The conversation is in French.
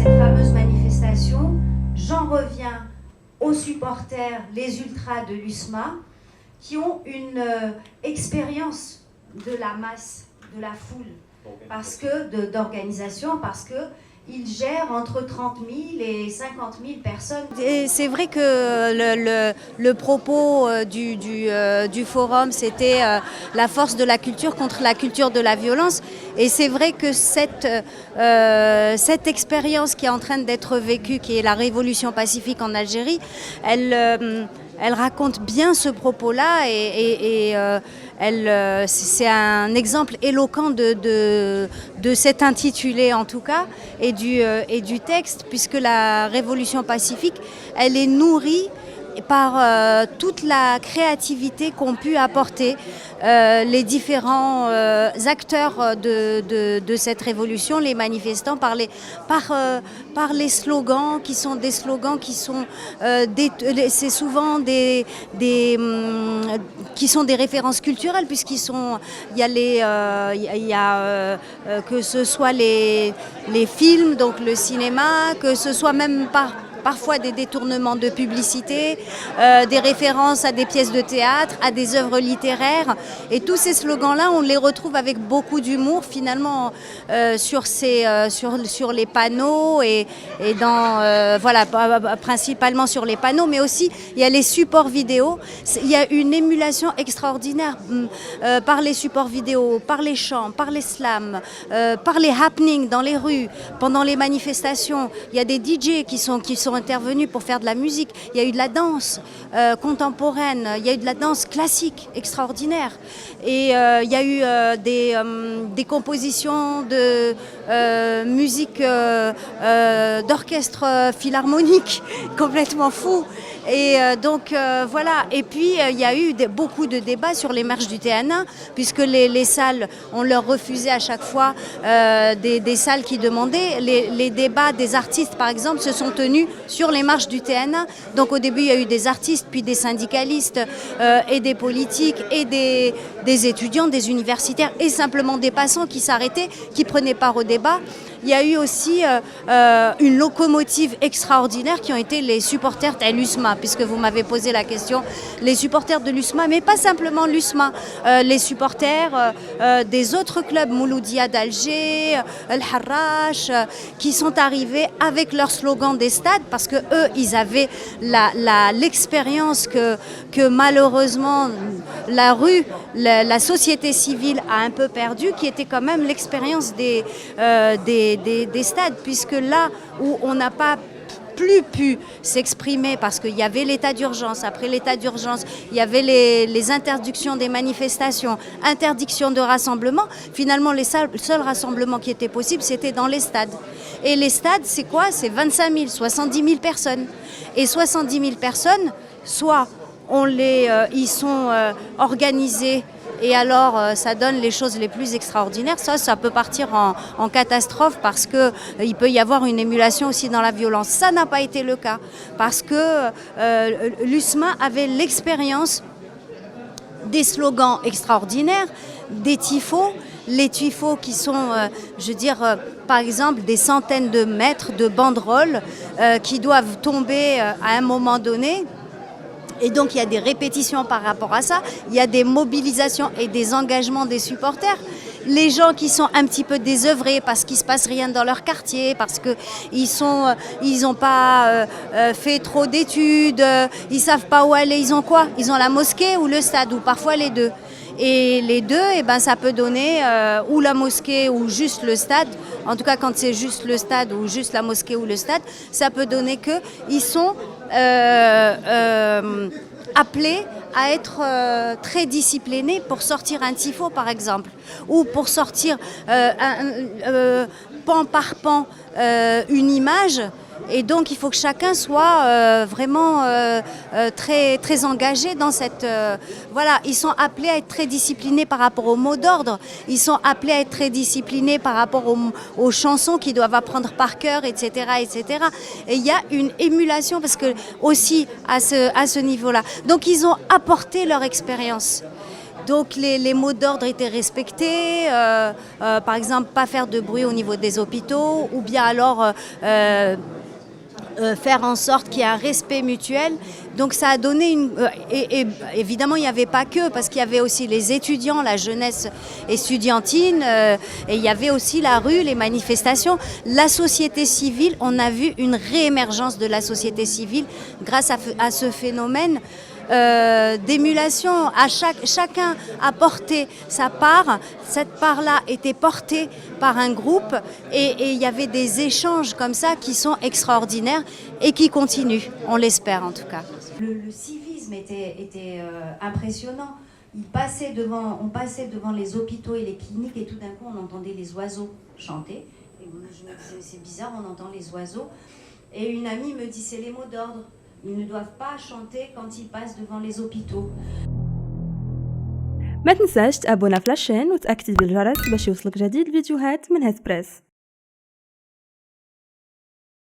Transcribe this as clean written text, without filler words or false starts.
cette fameuse manifestation, j'en reviens aux supporters, les ultras de l'USMA, qui ont une expérience de la masse, de la foule, d'organisation, parce que ils gèrent entre 30 000 et 50 000 personnes. Et c'est vrai que le propos du forum, c'était la force de la culture contre la culture de la violence. Et c'est vrai que cette expérience qui est en train d'être vécue, qui est la révolution pacifique en Algérie, elle raconte bien ce propos-là et c'est un exemple éloquent de cet intitulé en tout cas et du texte, puisque la révolution pacifique, elle est nourrie par toute la créativité qu'ont pu apporter les différents acteurs de cette révolution, les manifestants, par les slogans qui sont des slogans qui sont c'est souvent qui sont des références culturelles, que ce soit les films, donc le cinéma, que ce soit même parfois des détournements de publicité, des références à des pièces de théâtre, à des œuvres littéraires. Et tous ces slogans-là, on les retrouve avec beaucoup d'humour finalement sur les panneaux et principalement sur les panneaux, mais aussi il y a les supports vidéo. Il y a une émulation extraordinaire par les supports vidéo, par les chants, par les slams, par les happenings dans les rues, pendant les manifestations. Il y a des DJ qui sont intervenus pour faire de la musique. Il y a eu de la danse contemporaine, il y a eu de la danse classique extraordinaire. Et il y a eu des compositions de musique d'orchestre philharmonique complètement fou. Et voilà. Et puis il y a eu beaucoup de débats sur les marches du TN1, puisque les salles, on leur refusait à chaque fois des salles qui demandaient. Les débats des artistes, par exemple, se sont tenus sur les marches du TN1. Donc au début, il y a eu des artistes, puis des syndicalistes et des politiques et des étudiants, des universitaires et simplement des passants qui s'arrêtaient, qui prenaient part au débat. Il y a eu aussi une locomotive extraordinaire qui ont été les supporters de l'USMA, puisque vous m'avez posé la question. Les supporters de l'USMA, mais pas simplement l'USMA, les supporters des autres clubs, Mouloudia d'Alger, El Harrach, qui sont arrivés avec leur slogan des stades, parce que eux, ils avaient l'expérience que malheureusement la rue, la société civile a un peu perdue, qui était quand même l'expérience des stades, puisque là où on n'a pas plus pu s'exprimer parce qu'il y avait l'état d'urgence. Après l'état d'urgence, il y avait les interdictions des manifestations, interdiction de rassemblement. Finalement, les seuls rassemblements qui étaient possibles, c'était dans les stades. Et les stades, c'est quoi? C'est 25 000, 70 000 personnes. Et 70 000 personnes, soit ils sont organisés, et alors ça donne les choses les plus extraordinaires. Ça peut partir en catastrophe, parce qu'il peut y avoir une émulation aussi dans la violence. Ça n'a pas été le cas, parce que l'USMA avait l'expérience des slogans extraordinaires, des tifos. Les tifos qui sont, par exemple, des centaines de mètres de banderoles qui doivent tomber à un moment donné. Et donc il y a des répétitions par rapport à ça, il y a des mobilisations et des engagements des supporters. Les gens qui sont un petit peu désœuvrés parce qu'il ne se passe rien dans leur quartier, parce qu'ils n'ont pas fait trop d'études, ils ne savent pas où aller, ils ont quoi? Ils ont la mosquée ou le stade, ou parfois les deux. Et les deux, ça peut donner ou la mosquée ou juste le stade. En tout cas, quand c'est juste le stade ou juste la mosquée ou le stade, ça peut donner qu'ils sont appelés à être très disciplinés pour sortir un tifo, par exemple, ou pour sortir pan par pan une image. Et donc il faut que chacun soit vraiment très, très engagé dans cette... voilà, ils sont appelés à être très disciplinés par rapport aux mots d'ordre, ils sont appelés à être très disciplinés par rapport aux chansons qu'ils doivent apprendre par cœur, etc., etc. Et il y a une émulation, parce que aussi à ce niveau-là. Donc ils ont apporté leur expérience. Donc les mots d'ordre étaient respectés, par exemple pas faire de bruit au niveau des hôpitaux, ou bien alors faire en sorte qu'il y ait un respect mutuel. Donc ça a donné et évidemment il n'y avait pas que, parce qu'il y avait aussi les étudiants, la jeunesse estudiantine, et il y avait aussi la rue, les manifestations. La société civile, on a vu une réémergence de la société civile grâce à ce phénomène d'émulation. Chacun a porté sa part. Cette part-là était portée par un groupe et il y avait des échanges comme ça qui sont extraordinaires et qui continuent, on l'espère en tout cas. Le civisme était impressionnant. On passait devant les hôpitaux et les cliniques et tout d'un coup on entendait les oiseaux chanter. Et moi, je me disais c'est bizarre, on entend les oiseaux. Et une amie me dit c'est les mots d'ordre. Ils ne doivent pas chanter quand ils passent devant les hôpitaux. ما تنساش تابونا في لاشين وتأكد بالجرس باش يوصلك جديد الفيديوهات من هاد بريس.